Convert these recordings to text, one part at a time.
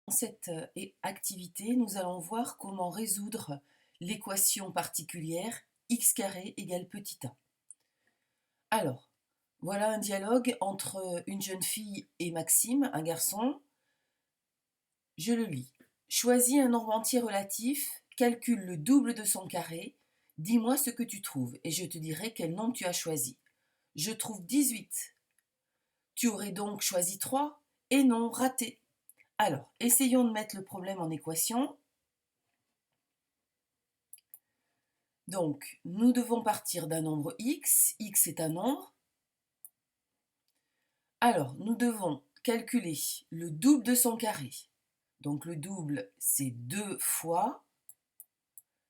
Dans cette activité, nous allons voir comment résoudre l'équation particulière x carré égale petit a. Alors, voilà un dialogue entre une jeune fille et Maxime, un garçon. Je le lis. Choisis un nombre entier relatif, calcule le double de son carré, dis-moi ce que tu trouves et je te dirai quel nombre tu as choisi. Je trouve 18. Tu aurais donc choisi 3 et non, raté. Alors, essayons de mettre le problème en équation. Donc, nous devons partir d'un nombre x. X est un nombre. Alors, nous devons calculer le double de son carré. Donc, le double, c'est 2 fois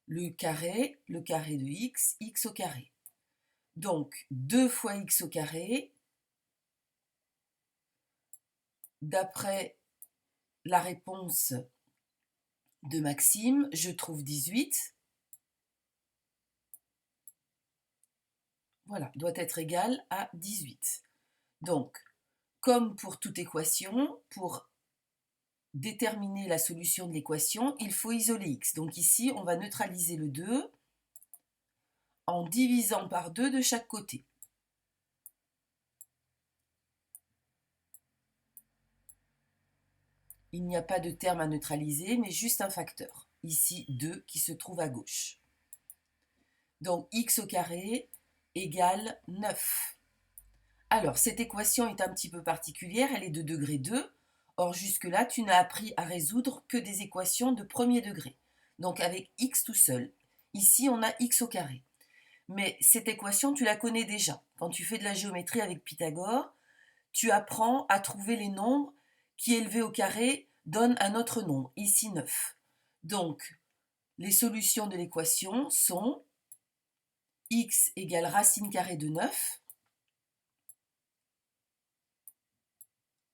le carré de x, x au carré. Donc, 2 fois x au carré, d'après la réponse de Maxime, je trouve 18. Voilà, doit être égal à 18. Donc, comme pour toute équation, pour déterminer la solution de l'équation, il faut isoler x. Donc ici, on va neutraliser le 2 en divisant par 2 de chaque côté. Il n'y a pas de terme à neutraliser, mais juste un facteur. Ici, 2 qui se trouve à gauche. Donc x au carré égale 9. Alors, cette équation est un petit peu particulière, elle est de degré 2. Or, jusque-là, tu n'as appris à résoudre que des équations de premier degré. Donc, avec x tout seul. Ici, on a x au carré. Mais cette équation, tu la connais déjà. Quand tu fais de la géométrie avec Pythagore, tu apprends à trouver les nombres qui, élevés au carré, donnent un autre nombre, ici 9. Donc, les solutions de l'équation sont x égale racine carrée de 9,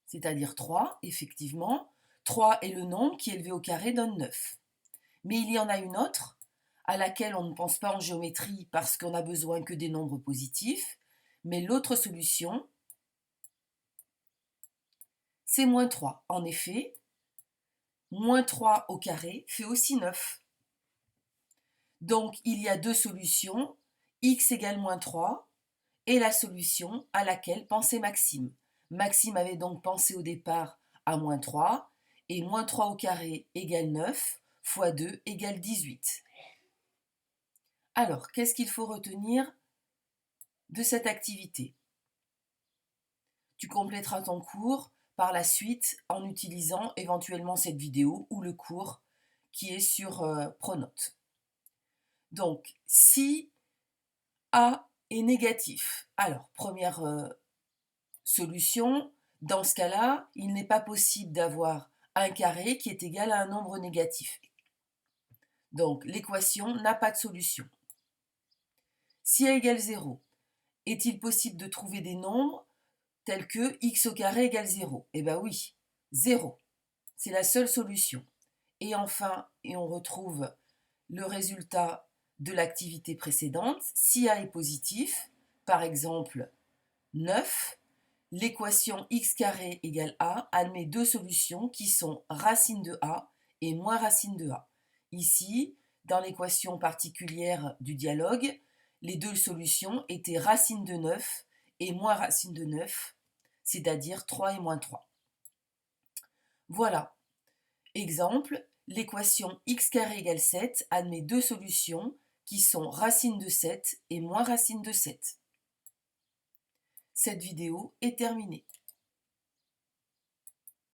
c'est-à-dire 3, effectivement. 3 est le nombre qui, élevé au carré, donne 9. Mais il y en a une autre, à laquelle on ne pense pas en géométrie parce qu'on n'a besoin que des nombres positifs. Mais l'autre solution, c'est moins 3. En effet, moins 3 au carré fait aussi 9. Donc, il y a deux solutions, x égale moins 3, et la solution à laquelle pensait Maxime. Maxime avait donc pensé au départ à moins 3, et moins 3 au carré égale 9, fois 2 égale 18. Alors, qu'est-ce qu'il faut retenir de cette activité? Tu compléteras ton cours par la suite en utilisant éventuellement cette vidéo ou le cours qui est sur Pronote. Donc, si A est négatif, alors première solution, dans ce cas-là, il n'est pas possible d'avoir un carré qui est égal à un nombre négatif. Donc, l'équation n'a pas de solution. Si A égale 0, est-il possible de trouver des nombres tels que x au carré égale 0? Eh bien oui, 0. C'est la seule solution. Et enfin, et on retrouve le résultat de l'activité précédente, si A est positif, par exemple 9, l'équation x carré égale a admet deux solutions qui sont racine de a et moins racine de a. Ici, dans l'équation particulière du dialogue, les deux solutions étaient racine de 9 et moins racine de 9, c'est-à-dire 3 et moins 3. Voilà. Exemple, l'équation x carré égale 7 admet deux solutions qui sont racine de 7 et moins racine de 7. Cette vidéo est terminée.